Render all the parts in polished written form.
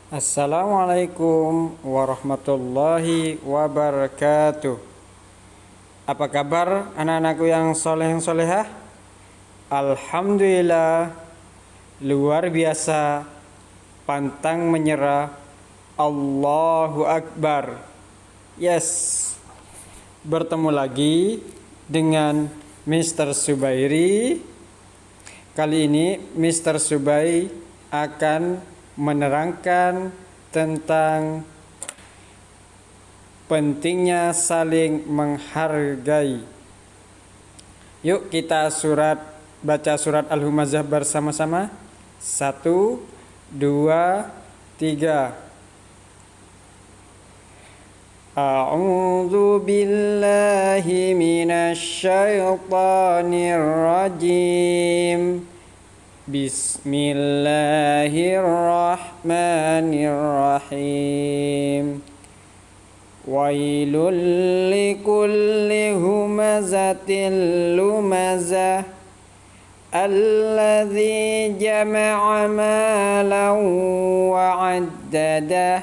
Assalamualaikum warahmatullahi wabarakatuh. Apa kabar anak-anakku yang soleh yang solehah? Alhamdulillah, luar biasa, pantang menyerah. Allahu Akbar. Yes, bertemu lagi dengan Mr. Subairi. Kali ini Mr. Subai akan menerangkan tentang pentingnya saling menghargai. Yuk kita baca surat Al-Humazah bersama-sama. 1, 2, 3. A'udzu billahi minasy syaithanir rajim. Bismillahirrahmanirrahim. Wailul likulli humazatil lumazah alladzi jama'a malan wa 'addadah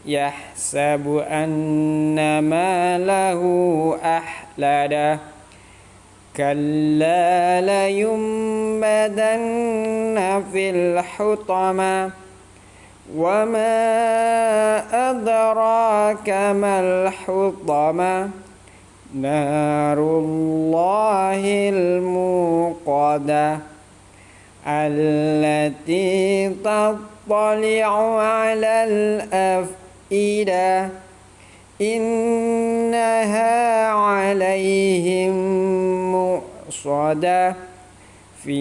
yahsabu anna malahu ahladah kalla layumbadanna fil hutama wa ma adraka mal hutama narullahil muqadah allati tattali'u 'alal af'idah innaha 'alaihim mu'sadah fi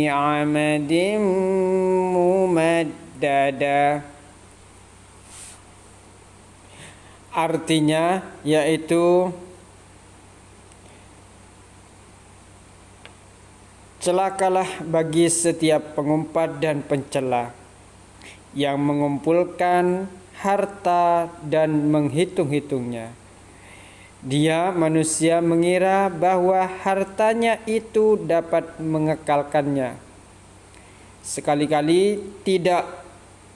'amadin mumaddadah. Artinya yaitu celakalah bagi setiap pengumpat dan pencela yang mengumpulkan harta dan menghitung-hitungnya. Dia manusia mengira bahwa hartanya itu dapat mengekalkannya. Sekali-kali tidak,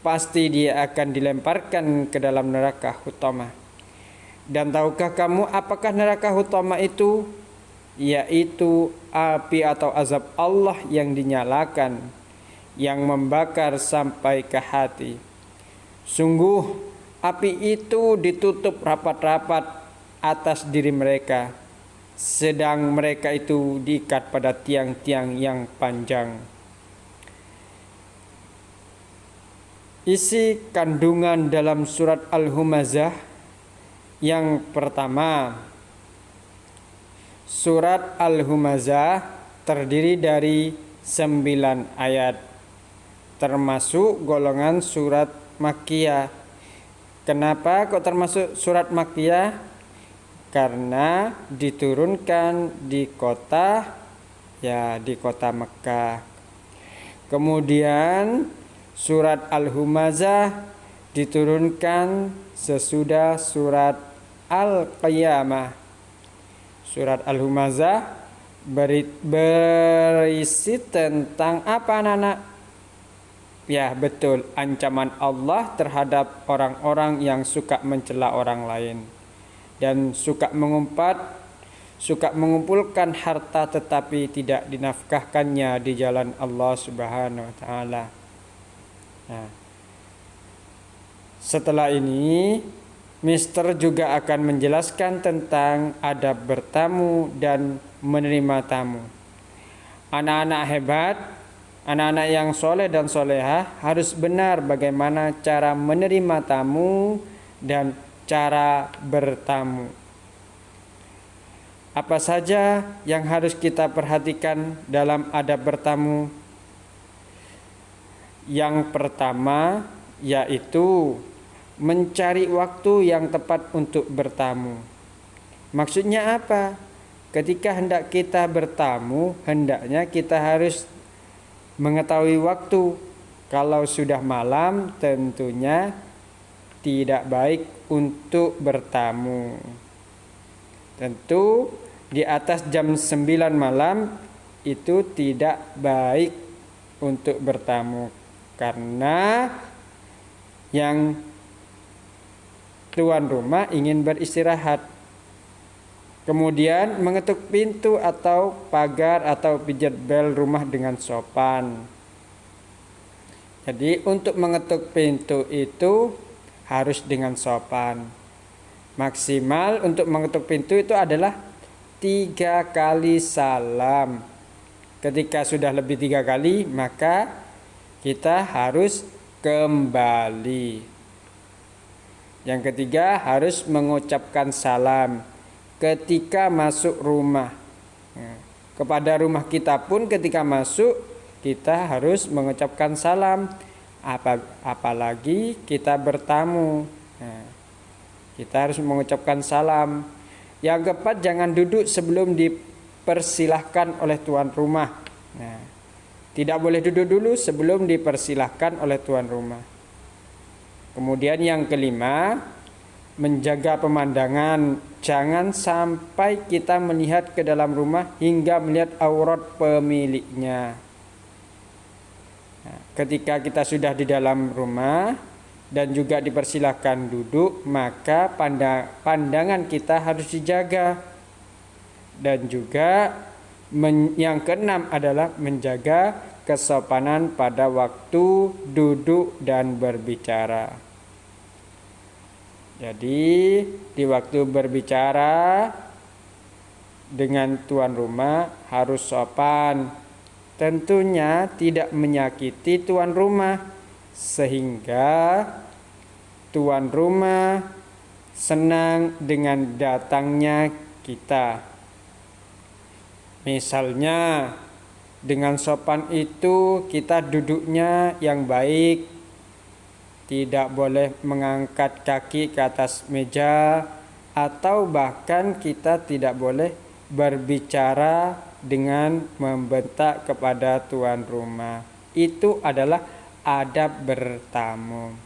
pasti dia akan dilemparkan ke dalam neraka hutama. Dan tahukah kamu apakah neraka hutama itu? Yaitu api atau azab Allah yang dinyalakan, yang membakar sampai ke hati. Sungguh api itu ditutup rapat-rapat atas diri mereka, sedang mereka itu diikat pada tiang-tiang yang panjang. Isi kandungan dalam surat Al-Humazah yang pertama. Surat Al-Humazah terdiri dari 9 ayat, termasuk golongan surat Makkiyah. Kenapa kok termasuk surat Makkiyah? Karena diturunkan di kota Mekah. Kemudian surat Al-Humazah diturunkan sesudah surat Al-Qiyamah. Surat Al-Humazah berisi tentang apa, anak-anak? Ya, betul, ancaman Allah terhadap orang-orang yang suka mencela orang lain dan suka mengumpulkan harta tetapi tidak dinafkahkannya di jalan Allah Subhanahu wa taala. Nah, setelah ini Mister juga akan menjelaskan tentang adab bertamu dan menerima tamu. Anak-anak hebat, anak-anak yang soleh dan solehah harus benar bagaimana cara menerima tamu dan cara bertamu. Apa saja yang harus kita perhatikan dalam adab bertamu? Yang pertama yaitu mencari waktu yang tepat untuk bertamu. Maksudnya apa? Ketika hendak kita bertamu, hendaknya kita harus mengetahui waktu. Kalau sudah malam, tentunya tidak baik untuk bertamu. Tentu di atas jam 9 malam itu tidak baik untuk bertamu, karena yang tuan rumah ingin beristirahat. Kemudian mengetuk pintu atau pagar atau pijat bel rumah dengan sopan. Jadi untuk mengetuk pintu itu harus dengan sopan. Maksimal untuk mengetuk pintu itu adalah 3 kali salam. Ketika sudah lebih 3 kali, maka kita harus kembali. Yang ketiga, harus mengucapkan salam ketika masuk rumah. Kepada rumah kita pun ketika masuk, kita harus mengucapkan salam. Apalagi kita bertamu. Kita harus mengucapkan salam. Yang keempat, jangan duduk sebelum dipersilahkan oleh tuan rumah. Tidak boleh duduk dulu sebelum dipersilahkan oleh tuan rumah. Kemudian yang kelima, menjaga pemandangan. Jangan sampai kita melihat ke dalam rumah hingga melihat aurat pemiliknya. Ketika kita sudah di dalam rumah dan juga dipersilahkan duduk, maka pandangan kita harus dijaga. Dan juga yang keenam adalah menjaga kesopanan pada waktu duduk dan berbicara. Jadi di waktu berbicara dengan tuan rumah harus sopan. Tentunya tidak menyakiti tuan rumah sehingga tuan rumah senang dengan datangnya kita. Misalnya dengan sopan itu kita duduknya yang baik. Tidak boleh mengangkat kaki ke atas meja, atau bahkan kita tidak boleh berbicara dengan membentak kepada tuan rumah. Itu adalah adab bertamu.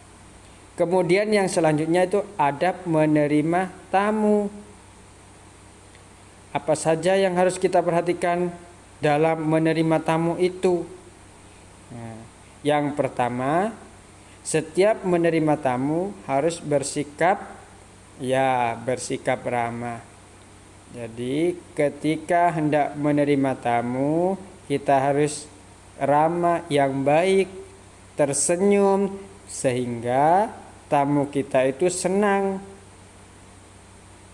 Kemudian yang selanjutnya itu adab menerima tamu. Apa saja yang harus kita perhatikan dalam menerima tamu itu? Yang pertama, setiap menerima tamu harus bersikap ramah. Jadi ketika hendak menerima tamu, kita harus ramah yang baik, tersenyum sehingga tamu kita itu senang.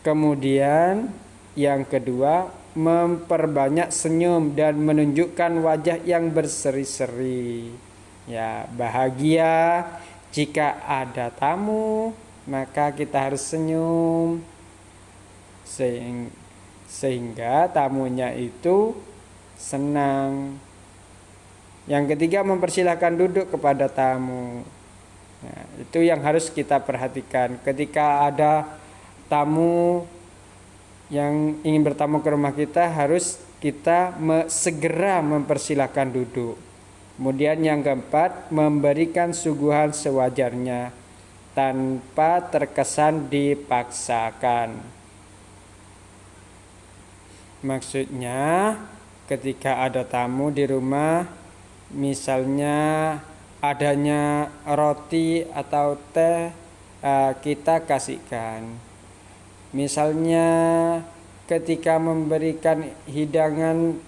Kemudian yang kedua, memperbanyak senyum dan menunjukkan wajah yang berseri-seri. Bahagia. Jika ada tamu, maka kita harus senyum sehingga tamunya itu senang. Yang ketiga, mempersilahkan duduk kepada tamu. Itu yang harus kita perhatikan. Ketika ada tamu yang ingin bertamu ke rumah kita, harus kita segera mempersilahkan duduk. Kemudian yang keempat, memberikan suguhan sewajarnya tanpa terkesan dipaksakan. Maksudnya ketika ada tamu di rumah, misalnya adanya roti atau teh, kita kasihkan. Misalnya ketika memberikan hidangan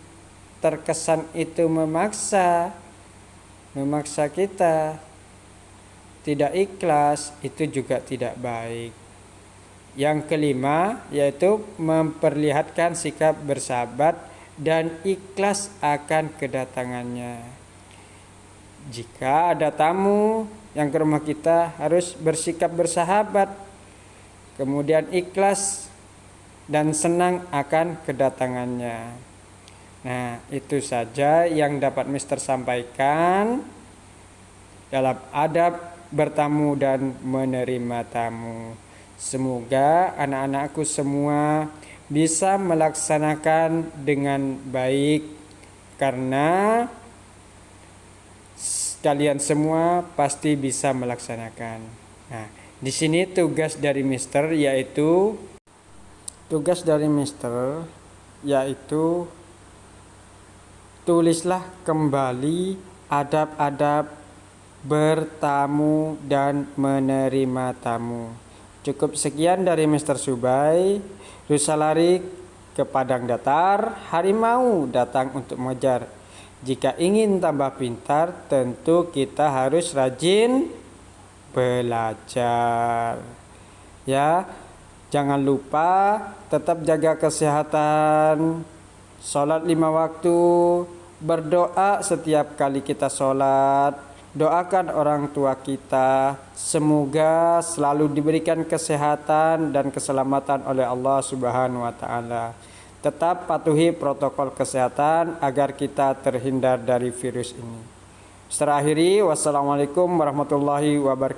terkesan itu memaksa kita, tidak ikhlas, itu juga tidak baik. Yang kelima yaitu memperlihatkan sikap bersahabat dan ikhlas akan kedatangannya. Jika ada tamu yang ke rumah kita, harus bersikap bersahabat, kemudian ikhlas dan senang akan kedatangannya. Nah, itu saja yang dapat Mister sampaikan dalam adab bertamu dan menerima tamu. Semoga anak-anakku semua bisa melaksanakan dengan baik, karena kalian semua pasti bisa melaksanakan. Nah, di sini tugas dari Mister yaitu tulislah kembali adab-adab bertamu dan menerima tamu. Cukup sekian dari Mr. Subai. Rusa lari ke padang datar, harimau datang untuk mengejar. Jika ingin tambah pintar, tentu kita harus rajin belajar. Ya, jangan lupa tetap jaga kesehatan, sholat 5 waktu, berdoa setiap kali kita sholat, doakan orang tua kita, semoga selalu diberikan kesehatan dan keselamatan oleh Allah Subhanahu wa taala. Tetap patuhi protokol kesehatan agar kita terhindar dari virus ini. Terakhiri, wassalamualaikum warahmatullahi wabarakatuh.